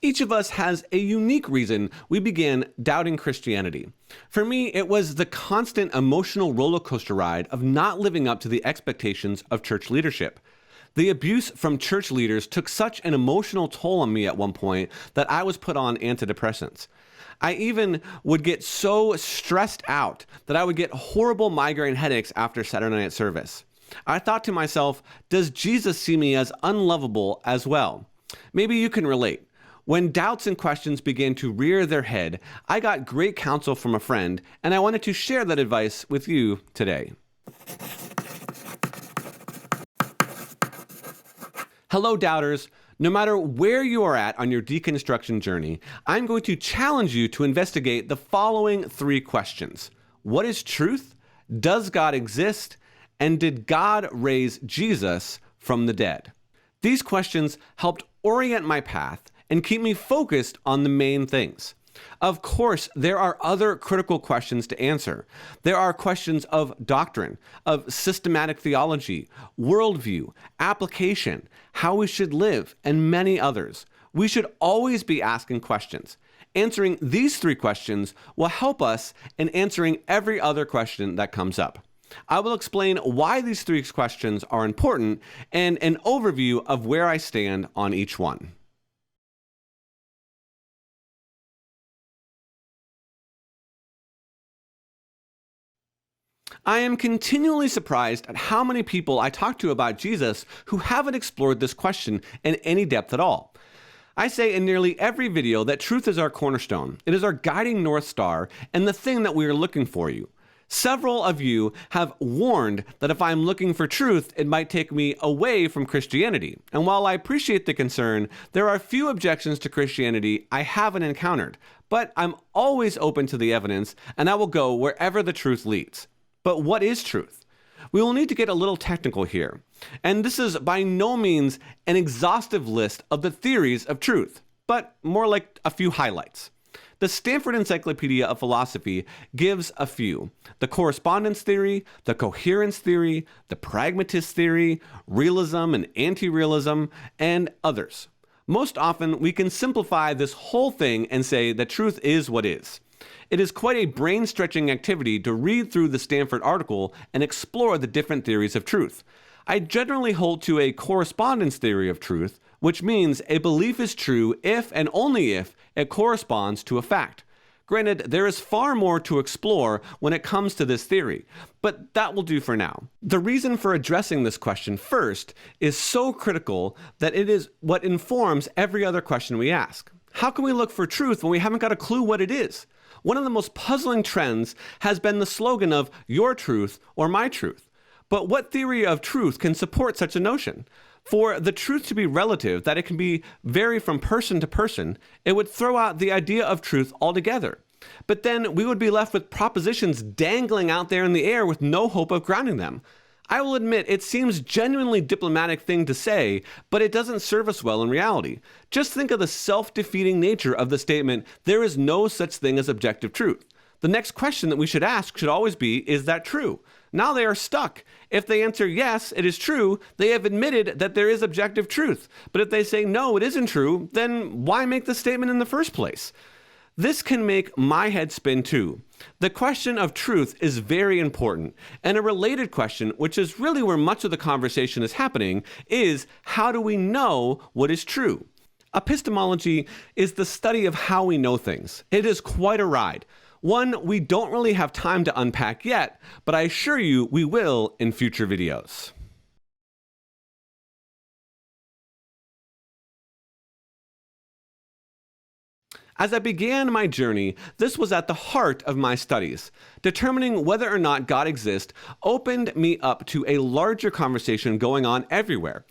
Each of us has a unique reason we began doubting Christianity. For me, it was the constant emotional roller coaster ride of not living up to the expectations of church leadership. The abuse from church leaders took such an emotional toll on me at one point that I was put on antidepressants. I even would get so stressed out that I would get horrible migraine headaches after Saturday night service. I thought to myself, does Jesus see me as unlovable as well? Maybe you can relate. When doubts and questions began to rear their head, I got great counsel from a friend, and I wanted to share that advice with you today. Hello, doubters. No matter where you are at on your deconstruction journey, I'm going to challenge you to investigate the following 3 questions. What is truth? Does God exist? And did God raise Jesus from the dead? These questions helped orient my path and keep me focused on the main things. Of course, there are other critical questions to answer. There are questions of doctrine, of systematic theology, worldview, application, how we should live, and many others. We should always be asking questions. Answering these 3 questions will help us in answering every other question that comes up. I will explain why these 3 questions are important and an overview of where I stand on each one. I am continually surprised at how many people I talk to about Jesus who haven't explored this question in any depth at all. I say in nearly every video that truth is our cornerstone. It is our guiding North Star and the thing that we are looking for you. Several of you have warned that if I'm looking for truth, it might take me away from Christianity. And while I appreciate the concern, there are few objections to Christianity I haven't encountered. But I'm always open to the evidence, and I will go wherever the truth leads. But what is truth? We will need to get a little technical here. And this is by no means an exhaustive list of the theories of truth, but more like a few highlights. The Stanford Encyclopedia of Philosophy gives a few: the correspondence theory, the coherence theory, the pragmatist theory, realism and anti-realism, and others. Most often, we can simplify this whole thing and say that truth is what is. It is quite a brain-stretching activity to read through the Stanford article and explore the different theories of truth. I generally hold to a correspondence theory of truth, which means a belief is true if and only if it corresponds to a fact. Granted, there is far more to explore when it comes to this theory, but that will do for now. The reason for addressing this question first is so critical that it is what informs every other question we ask. How can we look for truth when we haven't got a clue what it is? One of the most puzzling trends has been the slogan of your truth or my truth. But what theory of truth can support such a notion? For the truth to be relative, that it can vary from person to person, it would throw out the idea of truth altogether. But then we would be left with propositions dangling out there in the air with no hope of grounding them. I will admit it seems genuinely diplomatic thing to say, but it doesn't serve us well in reality. Just think of the self-defeating nature of the statement, there is no such thing as objective truth. The next question that we should ask should always be, is that true? Now they are stuck. If they answer yes, it is true, they have admitted that there is objective truth. But if they say no, it isn't true, then why make the statement in the first place? This can make my head spin too. The question of truth is very important, and a related question, which is really where much of the conversation is happening, is how do we know what is true? Epistemology is the study of how we know things. It is quite a ride. One we don't really have time to unpack yet, but I assure you we will in future videos. As I began my journey, this was at the heart of my studies. Determining whether or not God exists opened me up to a larger conversation going on everywhere.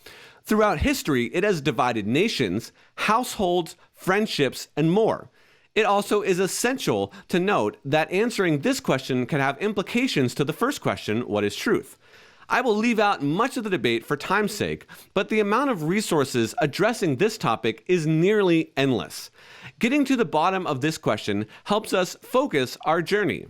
Throughout history, it has divided nations, households, friendships, and more. It also is essential to note that answering this question can have implications to the first question, what is truth? I will leave out much of the debate for time's sake, but the amount of resources addressing this topic is nearly endless. Getting to the bottom of this question helps us focus our journey.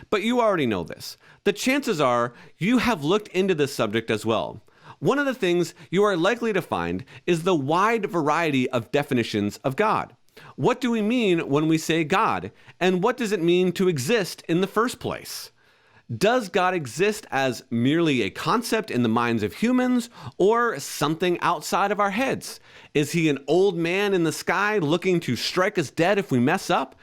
But you already know this. The chances are you have looked into this subject as well. One of the things you are likely to find is the wide variety of definitions of God. What do we mean when we say God? And what does it mean to exist in the first place? Does God exist as merely a concept in the minds of humans or something outside of our heads? Is he an old man in the sky looking to strike us dead if we mess up?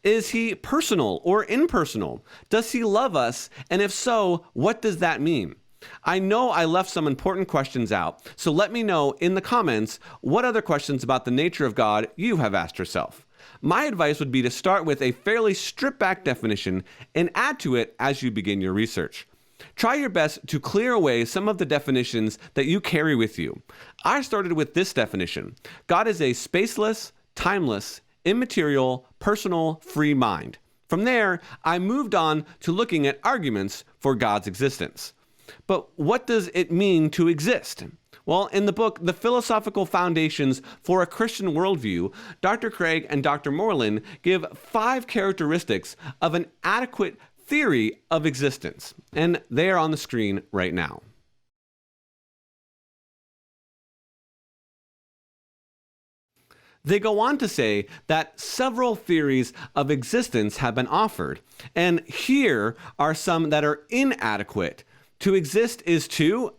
Is he personal or impersonal? Does he love us? And if so, what does that mean? I know I left some important questions out, so let me know in the comments what other questions about the nature of God you have asked yourself. My advice would be to start with a fairly stripped-back definition and add to it as you begin your research. Try your best to clear away some of the definitions that you carry with you. I started with this definition. God is a spaceless, timeless, immaterial, personal, free mind. From there, I moved on to looking at arguments for God's existence. But what does it mean to exist? Well, in the book, The Philosophical Foundations for a Christian Worldview, Dr. Craig and Dr. Moreland give 5 characteristics of an adequate theory of existence, and they are on the screen right now. They go on to say that several theories of existence have been offered, and here are some that are inadequate. To exist is to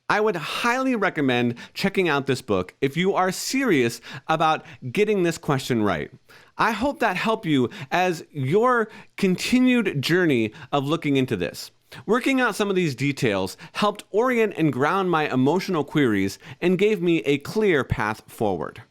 I would highly recommend checking out this book if you are serious about getting this question right. I hope that helped you as your continued journey of looking into this. Working out some of these details helped orient and ground my emotional queries and gave me a clear path forward.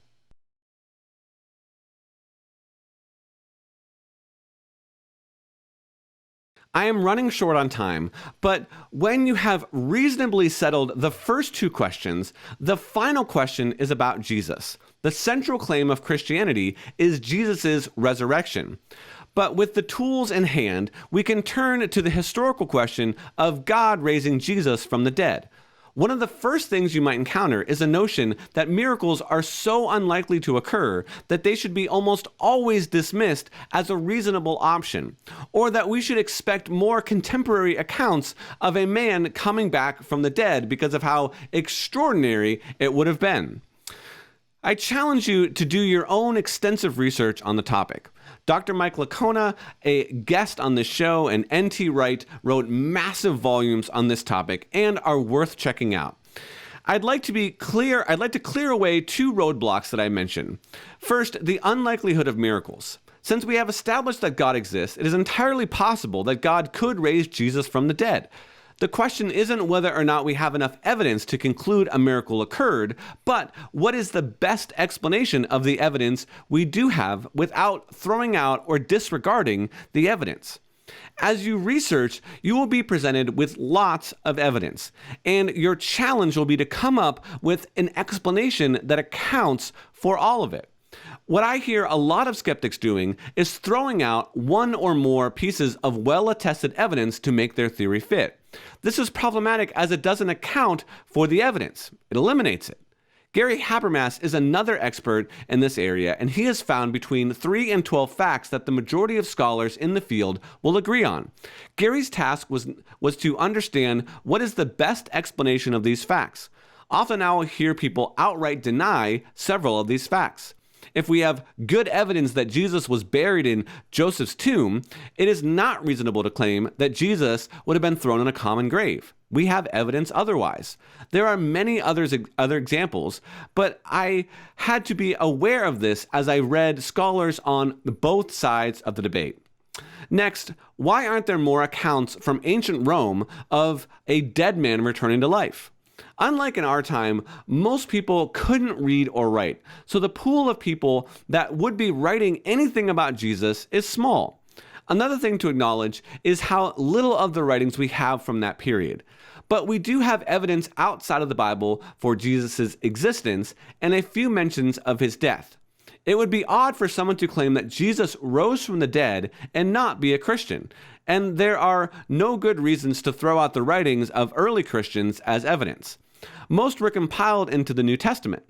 I am running short on time, but when you have reasonably settled the first 2 questions, the final question is about Jesus. The central claim of Christianity is Jesus' resurrection. But with the tools in hand, we can turn to the historical question of God raising Jesus from the dead. One of the first things you might encounter is a notion that miracles are so unlikely to occur that they should be almost always dismissed as a reasonable option, or that we should expect more contemporary accounts of a man coming back from the dead because of how extraordinary it would have been. I challenge you to do your own extensive research on the topic. Dr. Mike Licona, a guest on this show, and N.T. Wright wrote massive volumes on this topic and are worth checking out. I'd like to clear away 2 roadblocks that I mentioned. First, the unlikelihood of miracles. Since we have established that God exists, it is entirely possible that God could raise Jesus from the dead. The question isn't whether or not we have enough evidence to conclude a miracle occurred, but what is the best explanation of the evidence we do have without throwing out or disregarding the evidence. As you research, you will be presented with lots of evidence, and your challenge will be to come up with an explanation that accounts for all of it. What I hear a lot of skeptics doing is throwing out one or more pieces of well-attested evidence to make their theory fit. This is problematic as it doesn't account for the evidence. It eliminates it. Gary Habermas is another expert in this area, and he has found between 3 and 12 facts that the majority of scholars in the field will agree on. Gary's task was to understand what is the best explanation of these facts. Often I will hear people outright deny several of these facts. If we have good evidence that Jesus was buried in Joseph's tomb, it is not reasonable to claim that Jesus would have been thrown in a common grave. We have evidence otherwise. There are many other examples, but I had to be aware of this as I read scholars on both sides of the debate. Next, why aren't there more accounts from ancient Rome of a dead man returning to life? Unlike in our time, most people couldn't read or write, so the pool of people that would be writing anything about Jesus is small. Another thing to acknowledge is how little of the writings we have from that period. But we do have evidence outside of the Bible for Jesus' existence and a few mentions of his death. It would be odd for someone to claim that Jesus rose from the dead and not be a Christian, and there are no good reasons to throw out the writings of early Christians as evidence. Most were compiled into the New Testament.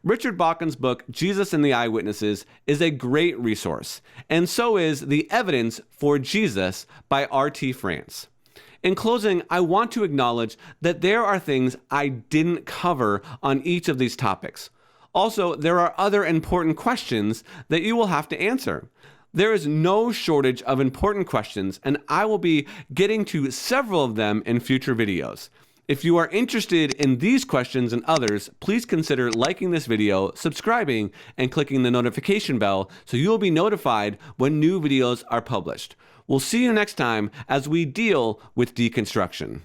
Richard Baucham's book, Jesus and the Eyewitnesses, is a great resource, and so is The Evidence for Jesus by R.T. France. In closing, I want to acknowledge that there are things I didn't cover on each of these topics. Also, there are other important questions that you will have to answer. There is no shortage of important questions, and I will be getting to several of them in future videos. If you are interested in these questions and others, please consider liking this video, subscribing, and clicking the notification bell so you will be notified when new videos are published. We'll see you next time as we deal with deconstruction.